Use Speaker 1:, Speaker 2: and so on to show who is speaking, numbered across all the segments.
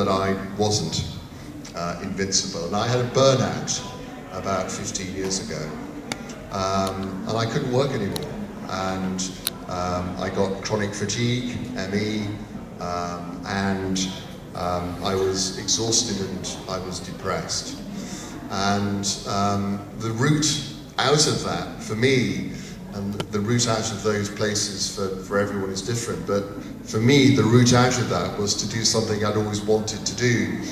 Speaker 1: that I wasn't invincible. And I had a burnout about 15 years ago, and I couldn't work anymore. And I got chronic fatigue, ME, and I was exhausted and I was depressed. And the route out of that, for me, and the route out of those places for everyone is different, but for me, the route out of that was to do something I'd always wanted to do,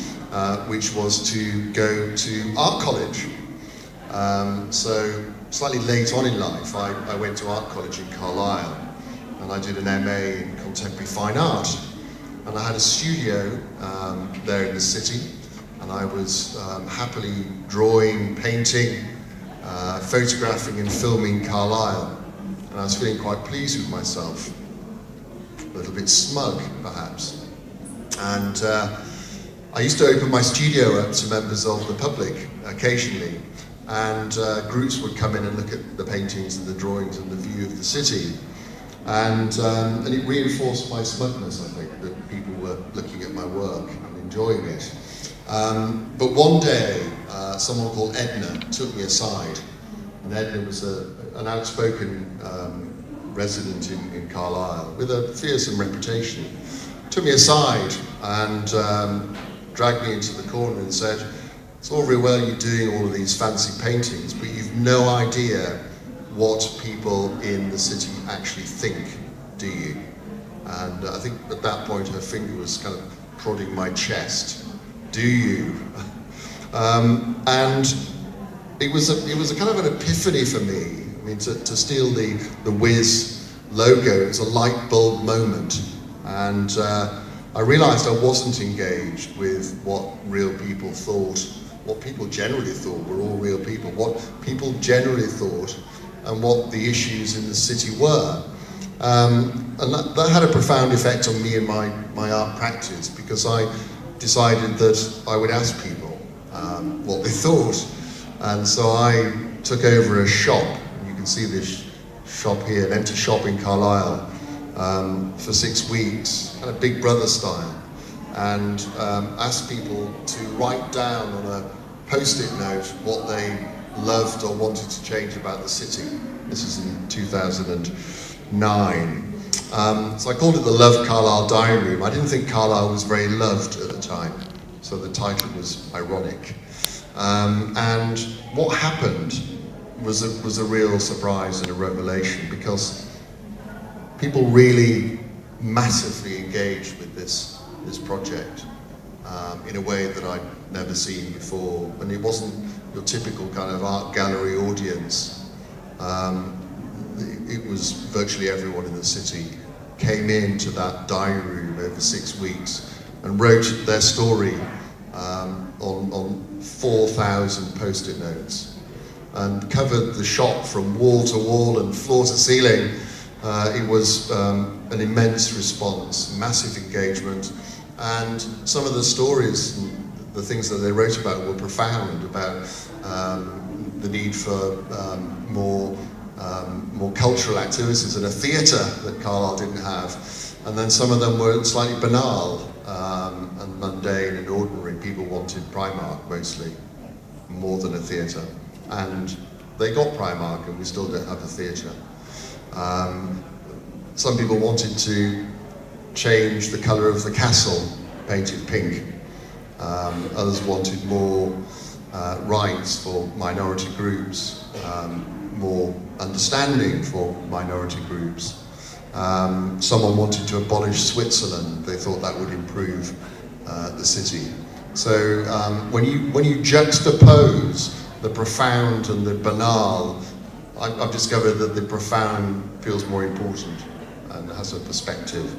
Speaker 1: which was to go to art college. So slightly late on in life, I went to art college in Carlisle, and I did an MA in contemporary fine art. And I had a studio there in the city, and I was happily drawing, painting, photographing and filming Carlisle. And I was feeling quite pleased with myself, a little bit smug perhaps. And I used to open my studio up to members of the public occasionally, and groups would come in and look at the paintings and the drawings and the view of the city. And it reinforced my smugness, I think, that people were looking at my work and enjoying it. But one day, someone called Edna took me aside, and Edna was an outspoken resident in Carlisle with a fearsome reputation. Took me aside and dragged me into the corner and said, "It's all very well you doing all of these fancy paintings, but you've no idea what people in the city actually think, do you?" And I think at that point her finger was kind of prodding my chest. Do you? And it was a kind of an epiphany for me. I mean, to steal the Whiz logo, it was a light bulb moment. And I realized I wasn't engaged with what real people thought, what people generally thought were all real people, what people generally thought and what the issues in the city were. And that had a profound effect on me and my art practice, because I decided that I would ask people what they thought. And so I took over a shop, and you can see this shop here, an empty shop in Carlisle, for 6 weeks, kind of Big Brother style, and asked people to write down on a post-it note what they loved or wanted to change about the city. This is in 2009. So I called it the Love Carlisle Diary Room. I didn't think Carlisle was very loved at the time, so the title was ironic. And what happened was a real surprise and a revelation, because people really massively engaged with this project in a way that I'd never seen before. And it wasn't your typical kind of art gallery audience. It was virtually everyone in the city came into that diary room over 6 weeks and wrote their story on 4,000 post-it notes, and covered the shop from wall to wall and floor to ceiling. It was an immense response, massive engagement, and some of the stories, the things that they wrote about were profound, about the need for more cultural activities and a theatre that Carlisle didn't have. And then some of them were slightly banal and mundane and ordinary. People wanted Primark mostly, more than a theatre. And they got Primark, and we still don't have a theatre. Some people wanted to change the colour of the castle, painted pink. Others wanted more rights for minority groups, more understanding for minority groups. Someone wanted to abolish Switzerland. They thought that would improve the city. So when you juxtapose the profound and the banal, I've discovered that the profound feels more important and has a perspective.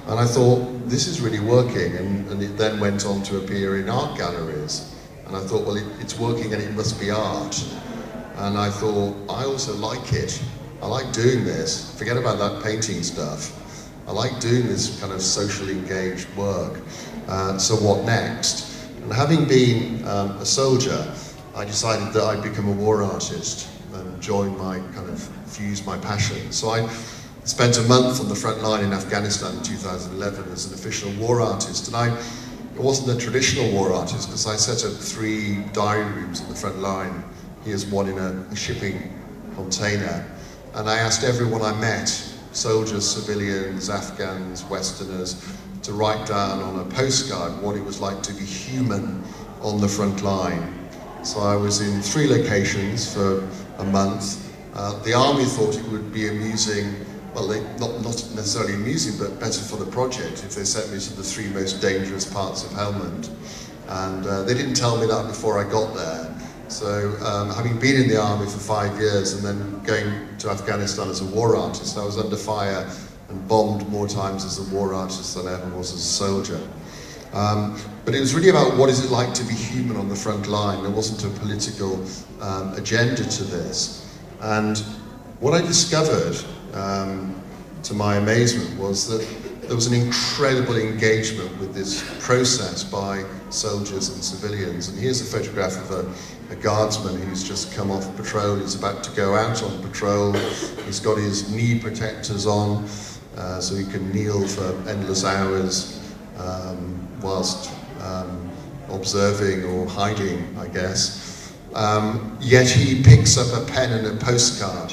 Speaker 1: And I thought, this is really working, and it then went on to appear in art galleries. And I thought, well, it's working and it must be art. And I thought, I also like it. I like doing this. Forget about that painting stuff. I like doing this kind of socially engaged work. So what next? And having been a soldier, I decided that I'd become a war artist and join fuse my passion. So I spent a month on the front line in Afghanistan in 2011 as an official war artist, and I it wasn't a traditional war artist, because I set up 3 diary rooms at the front line. Here's one in a shipping container. And I asked everyone I met, soldiers, civilians, Afghans, Westerners, to write down on a postcard what it was like to be human on the front line. So I was in 3 locations for a month. The army thought it would be amusing, well, not necessarily amusing, but better for the project if they sent me to the 3 most dangerous parts of Helmand. And they didn't tell me that before I got there. So having been in the army for 5 years and then going to Afghanistan as a war artist, I was under fire and bombed more times as a war artist than I ever was as a soldier. But it was really about what is it like to be human on the front line. There wasn't a political agenda to this. And what I discovered, to my amazement, was that there was an incredible engagement with this process by soldiers and civilians. And here's a photograph of a guardsman who's just come off patrol. He's about to go out on patrol. He's got his knee protectors on, so he can kneel for endless hours whilst observing or hiding, I guess. Yet he picks up a pen and a postcard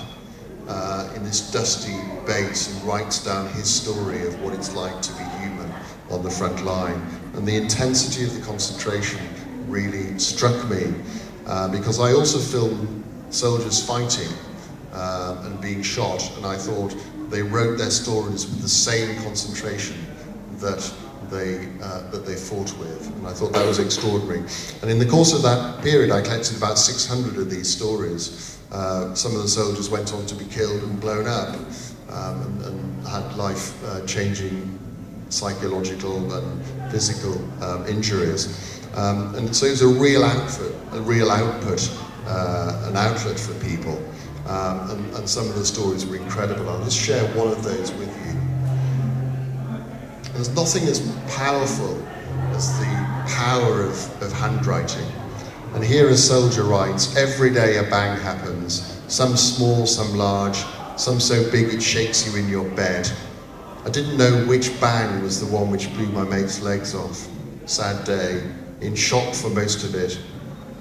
Speaker 1: in this dusty base and writes down his story of what it's like to be human on the front line. And the intensity of the concentration really struck me, because I also filmed soldiers fighting and being shot, and I thought they wrote their stories with the same concentration that they fought with, and I thought that was extraordinary. And in the course of that period, I collected about 600 of these stories. Some of the soldiers went on to be killed and blown up, and had life-changing psychological and physical injuries. And so it was a real output, an outlet for people. And some of the stories were incredible. I'll just share one of those with you. There's nothing as powerful as the power of handwriting. And here a soldier writes, "Every day a bang happens, some small, some large, some so big it shakes you in your bed. I didn't know which bang was the one which blew my mate's legs off. Sad day, in shock for most of it.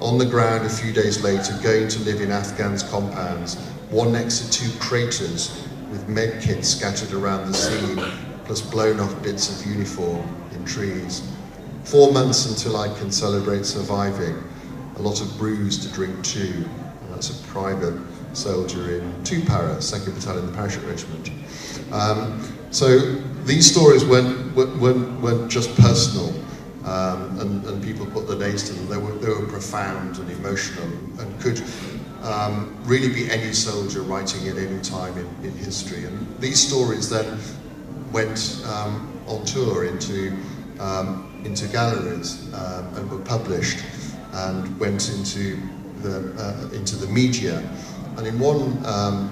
Speaker 1: On the ground a few days later, going to live in Afghans' compounds, one next to 2 craters with med kits scattered around the scene, plus blown off bits of uniform in trees. 4 months until I can celebrate surviving. A lot of brews to drink too." And that's a private soldier in 2 Para, 2nd Battalion, the Parachute Regiment. So these stories weren't just personal, and people put their names to them. They were profound and emotional, and could really be any soldier writing at any time in history. And these stories then went on tour into galleries and were published, and went into the media. And in one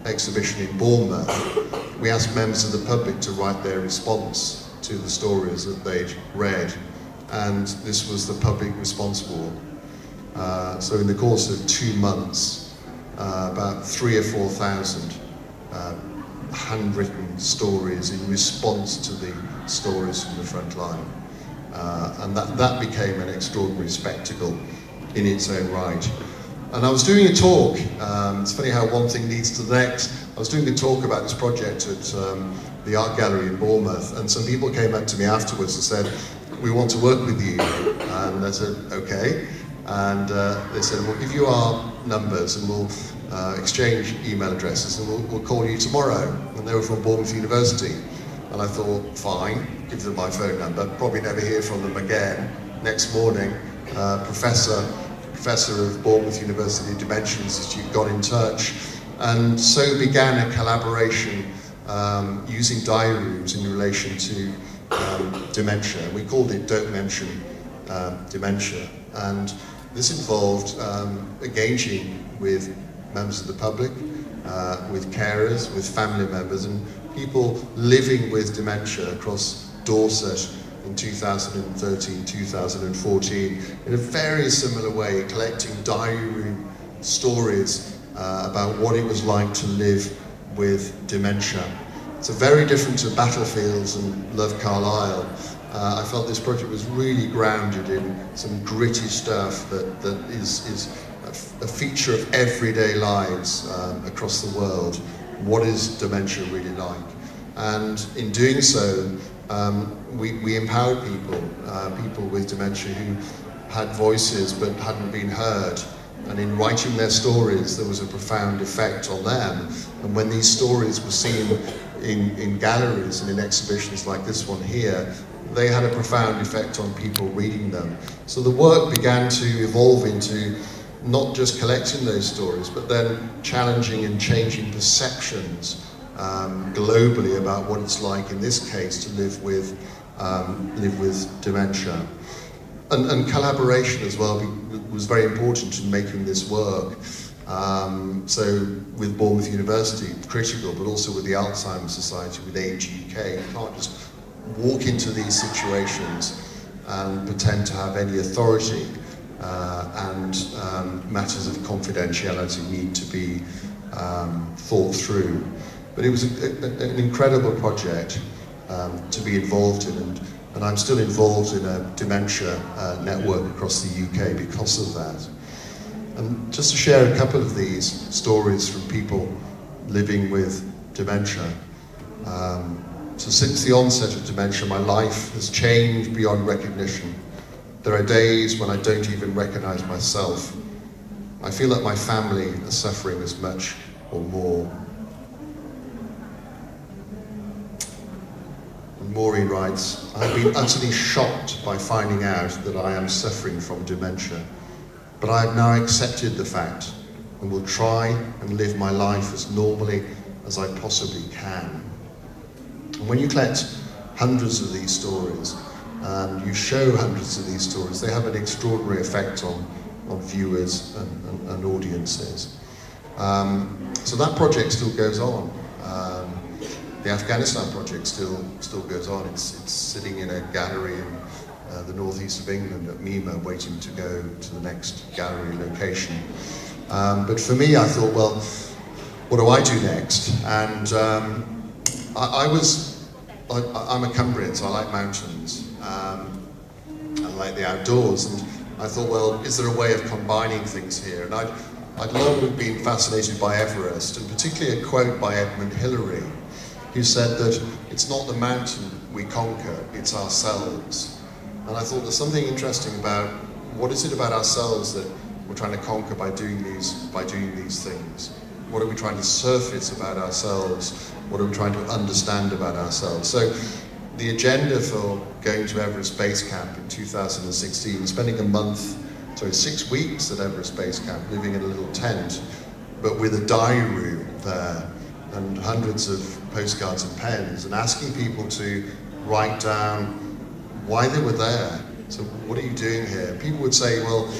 Speaker 1: exhibition in Bournemouth, we asked members of the public to write their response to the stories that they'd read, and this was the public response wall. So in the course of 2 months, about 3,000 or 4,000 handwritten stories in response to the stories from the front line. And that became an extraordinary spectacle in its own right. And I was doing a talk, it's funny how one thing leads to the next. I was doing a talk about this project at the art gallery in Bournemouth, and some people came up to me afterwards and said, "We want to work with you." And I said, "Okay." And they said, "We'll give you our numbers and we'll exchange email addresses, and we'll call you tomorrow." And they were from Bournemouth University. And I thought, fine, give them my phone number, probably never hear from them again. Next morning, professor of Bournemouth University Dementia Institute got in touch, and so began a collaboration using diary rooms in relation to dementia. We called it Don't Mention Dementia, and this involved engaging with members of the public, with carers, with family members, and people living with dementia across Dorset in 2013, 2014, in a very similar way, collecting diary room stories about what it was like to live with dementia. So very different to Battlefields and Love Carlisle, I felt this project was really grounded in some gritty stuff that is a feature of everyday lives across the world. What is dementia really like? And in doing so, we empowered people with dementia who had voices but hadn't been heard. And in writing their stories, there was a profound effect on them. And when these stories were seen in galleries and in exhibitions like this one here, they had a profound effect on people reading them. So the work began to evolve into not just collecting those stories, but then challenging and changing perceptions globally about what it's like, in this case, to live with dementia. And collaboration as well was very important in making this work. So with Bournemouth University, critical, but also with the Alzheimer's Society, with Age UK, you can't just walk into these situations and pretend to have any authority, and matters of confidentiality need to be thought through. But it was an incredible project to be involved in, and I'm still involved in a dementia network across the UK because of that. And just to share a couple of these stories from people living with dementia. So since the onset of dementia, my life has changed beyond recognition. There are days when I don't even recognize myself. I feel that my family is suffering as much or more. And Maureen writes, I've been utterly shocked by finding out that I am suffering from dementia, but I have now accepted the fact and will try and live my life as normally as I possibly can. And when you collect hundreds of these stories, you show hundreds of these stories, they have an extraordinary effect on viewers and audiences. So that project still goes on. The Afghanistan project still goes on. It's sitting in a gallery in the northeast of England at Mima, waiting to go to the next gallery location. But for me, I thought, well, what do I do next? And I'm a Cumbrian, so I like mountains. I like the outdoors, and I thought, well, is there a way of combining things here? And I'd long been fascinated by Everest, and particularly a quote by Edmund Hillary, who said that it's not the mountain we conquer, it's ourselves. And I thought there's something interesting about what is it about ourselves that we're trying to conquer by doing these things? What are we trying to surface about ourselves? What are we trying to understand about ourselves? So the agenda for going to Everest Base Camp in 2016, spending 6 weeks at Everest Base Camp, living in a little tent, but with a diary room there, and hundreds of postcards and pens, and asking people to write down why they were there. So what are you doing here? People would say, well,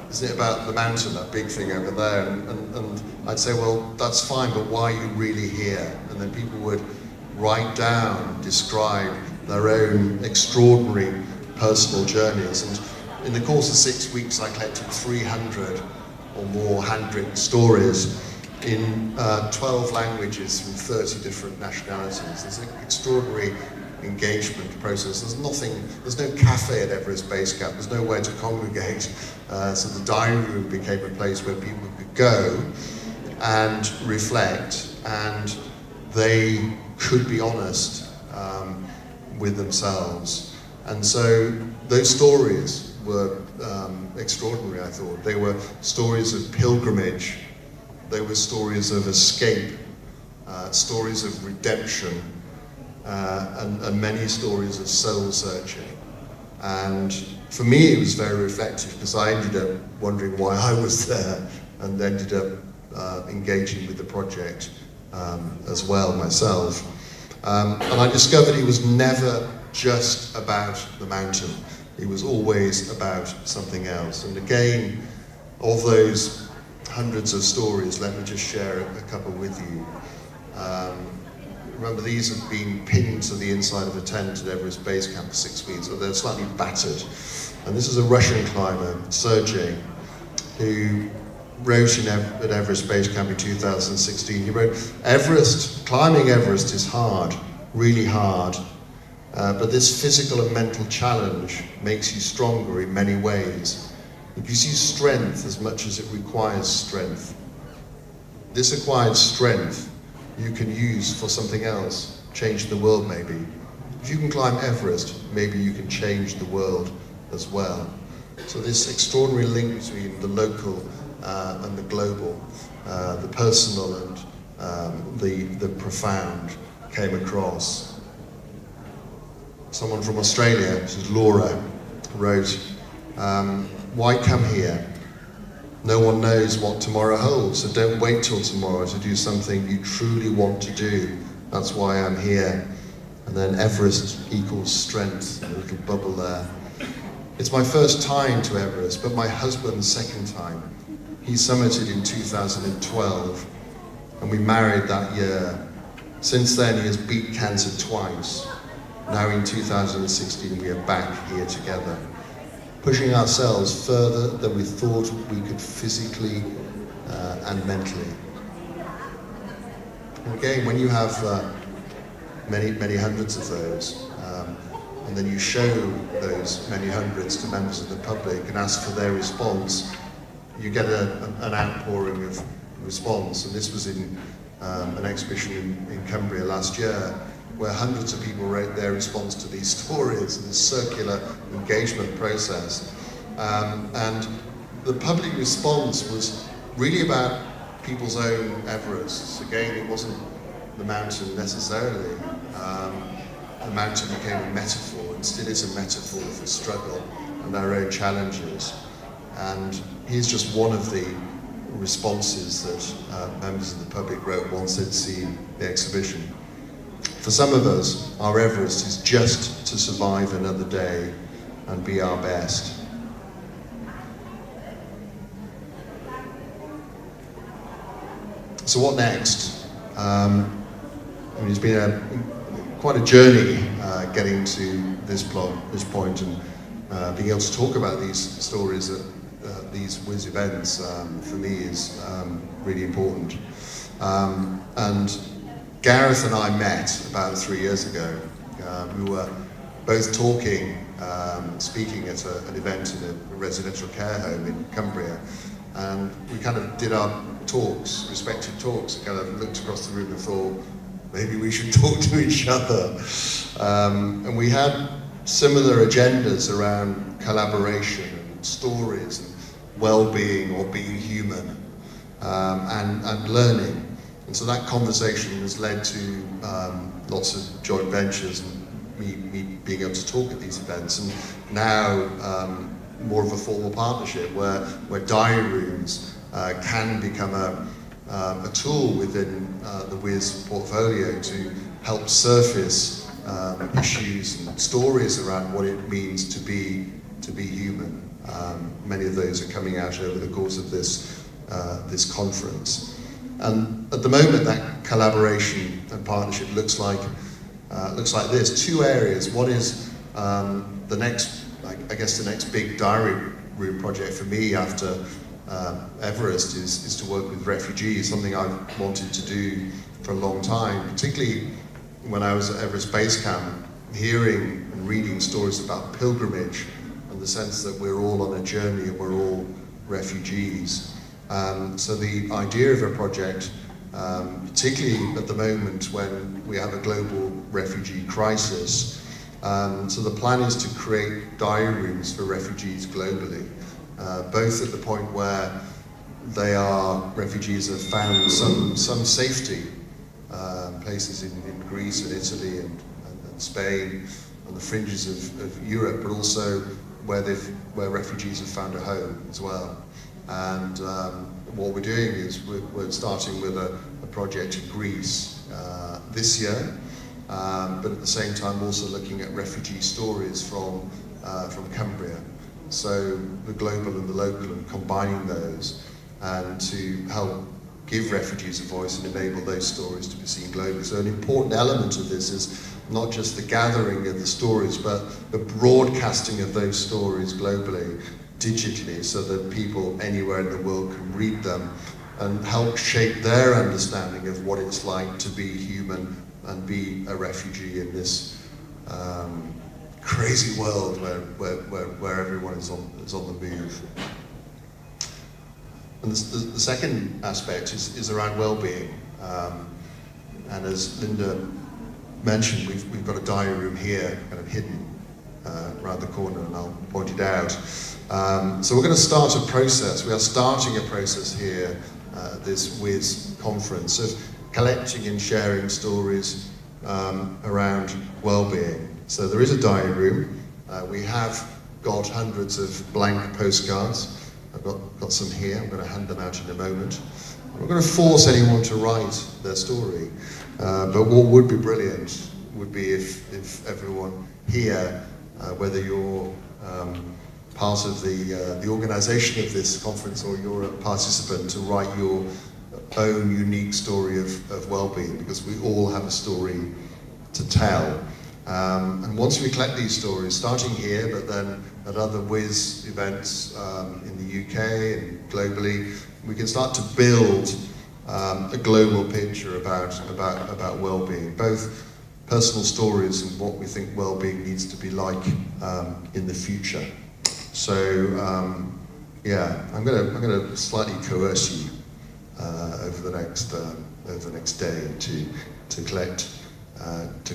Speaker 1: isn't it about the mountain, that big thing over there? And I'd say, well, that's fine, but why are you really here? And then people would write down, describe their own extraordinary personal journeys. And in the course of 6 weeks, I collected 300 or more handwritten stories in 12 languages from 30 different nationalities. There's an extraordinary engagement process. There's no cafe at Everest Base Camp, there's nowhere to congregate. So the diary room became a place where people could go and reflect, and they could be honest with themselves. And so those stories were extraordinary, I thought. They were stories of pilgrimage, they were stories of escape, stories of redemption, and many stories of soul searching. And for me, it was very reflective, because I ended up wondering why I was there, and ended up engaging with the project as well myself. And I discovered it was never just about the mountain. It was always about something else. And again, of those hundreds of stories, let me just share a couple with you. Remember, these have been pinned to the inside of a tent at Everest Base Camp for 6 weeks, so they're slightly battered. And this is a Russian climber, Sergei, who wrote at Everest Base Camp in 2016. He wrote, climbing Everest is hard, really hard, But this physical and mental challenge makes you stronger in many ways. It gives you strength as much as it requires strength. This acquired strength you can use for something else, change the world maybe. If you can climb Everest, maybe you can change the world as well. So this extraordinary link between the local and the global, the personal and the profound came across. Someone from Australia, this is Laura, wrote, "Why come here? No one knows what tomorrow holds, so don't wait till tomorrow to do something you truly want to do. That's why I'm here." And then Everest equals strength, a little bubble there. It's my first time to Everest, but my husband's second time. He summited in 2012, and we married that year. Since then, he has beat cancer twice. Now in 2016, we are back here together, pushing ourselves further than we thought we could physically and mentally. And again, when you have many hundreds of those, and then you show those many hundreds to members of the public and ask for their response, you get an outpouring of response. And this was in an exhibition in Cumbria last year, where hundreds of people wrote their response to these stories in this circular engagement process. And the public response was really about people's own Everests. Again, it wasn't the mountain necessarily. The mountain became a metaphor, and still is a metaphor for struggle and our own challenges. And here's just one of the responses that members of the public wrote once they'd seen the exhibition. "For some of us, our Everest is just to survive another day and be our best." So what next? It's been quite a journey getting to this point, and being able to talk about these stories at these WIS events for me is really important. And Gareth and I met about 3 years ago. We were both talking, speaking at an event in a residential care home in Cumbria, and we kind of did our talks, respective talks, and kind of looked across the room and thought, maybe we should talk to each other. And we had similar agendas around collaboration and stories and well-being or being human, and learning. And so that conversation has led to lots of joint ventures and me being able to talk at these events, and now more of a formal partnership where diary rooms can become a tool within the WIS portfolio to help surface issues and stories around what it means to be human. Many of those are coming out over the course of this conference. And at the moment, that collaboration and partnership looks like this. Two areas. One is the next big diary room project for me after Everest is to work with refugees, something I've wanted to do for a long time, particularly when I was at Everest Base Camp, hearing and reading stories about pilgrimage and the sense that we're all on a journey and we're all refugees. So the idea of a project, particularly at the moment when we have a global refugee crisis, so the plan is to create diary rooms for refugees globally, both at the point where refugees have found some safety, places in Greece and Italy and Spain, on the fringes of Europe, but also where refugees have found a home as well. And what we're doing is we're starting with a project in Greece this year, but at the same time also looking at refugee stories from Cumbria. So the global and the local, and combining those, and to help give refugees a voice and enable those stories to be seen globally. So an important element of this is not just the gathering of the stories, but the broadcasting of those stories globally, digitally, so that people anywhere in the world can read them and help shape their understanding of what it's like to be human and be a refugee in this crazy world where everyone is on the move. And the second aspect is around well-being. And as Linda mentioned, we've got a diary room here, kind of hidden around the corner, and I'll point it out. So we're going to start a process. We are starting a process here at this WIS conference of collecting and sharing stories around well-being. So there is a diary room. We have got hundreds of blank postcards. I've got some here. I'm going to hand them out in a moment. We're going to force anyone to write their story. But what would be brilliant would be if everyone here, whether you're part of the organisation of this conference or you're a participant, to write your own unique story of well-being, because we all have a story to tell. And once we collect these stories, starting here, but then at other WIS events in the UK and globally, we can start to build a global picture about well-being, both personal stories and what we think well-being needs to be like in the future. So yeah, I'm going to slightly coerce you over the next day to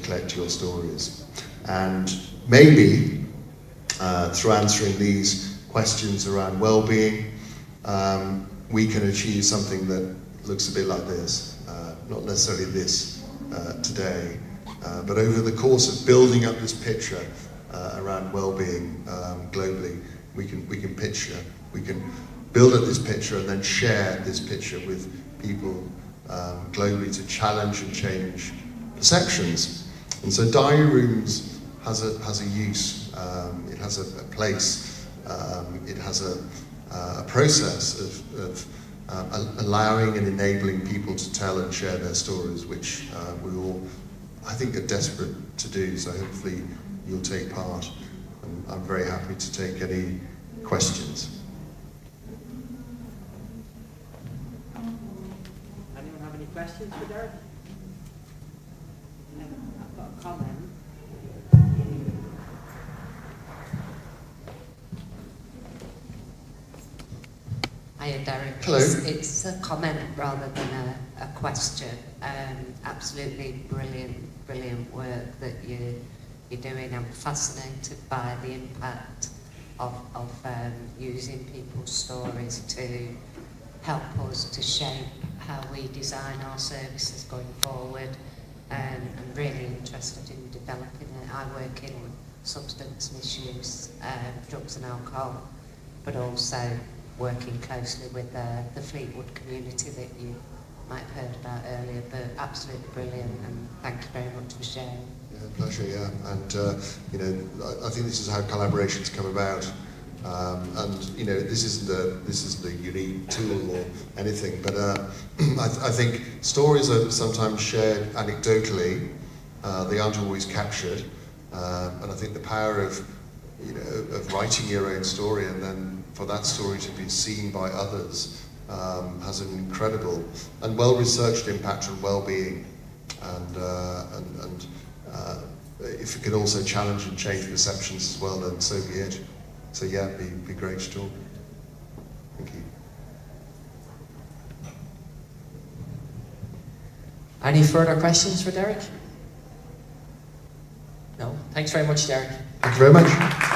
Speaker 1: collect your stories, and maybe through answering these questions around well-being, we can achieve something that looks a bit like this. Not necessarily this today, but over the course of building up this picture around well-being globally, we can build up this picture and then share this picture with people globally to challenge and change perceptions. And so diary rooms has a use, it has a place, it has a process of allowing and enabling people to tell and share their stories, which we all, I think, are desperate to do. So hopefully you'll take part. And I'm very happy to take any questions.
Speaker 2: Anyone have any questions for Derek? I've got a comment. Hiya, Derek.
Speaker 1: Hello.
Speaker 2: It's a comment rather than a question. Absolutely brilliant work that you're doing. I'm fascinated by the impact of using people's stories to help us to shape how we design our services going forward. I'm really interested in developing it. I work in substance misuse, drugs and alcohol, but also working closely with the Fleetwood community that you might have heard about earlier, but absolutely brilliant, and thank you very much for sharing.
Speaker 1: Yeah, pleasure, yeah. And, you know, I think this is how collaborations come about. And, you know, this isn't a unique tool or anything, but I think stories are sometimes shared anecdotally. They aren't always captured. And I think the power of, you know, of writing your own story and then for that story to be seen by others has an incredible and well-researched impact on well-being, and if it can also challenge and change perceptions as well, then so be it. So yeah, it'd be great to talk. Thank you.
Speaker 3: Any further questions for Derek? No. Thanks very much, Derek.
Speaker 1: Thank you very much.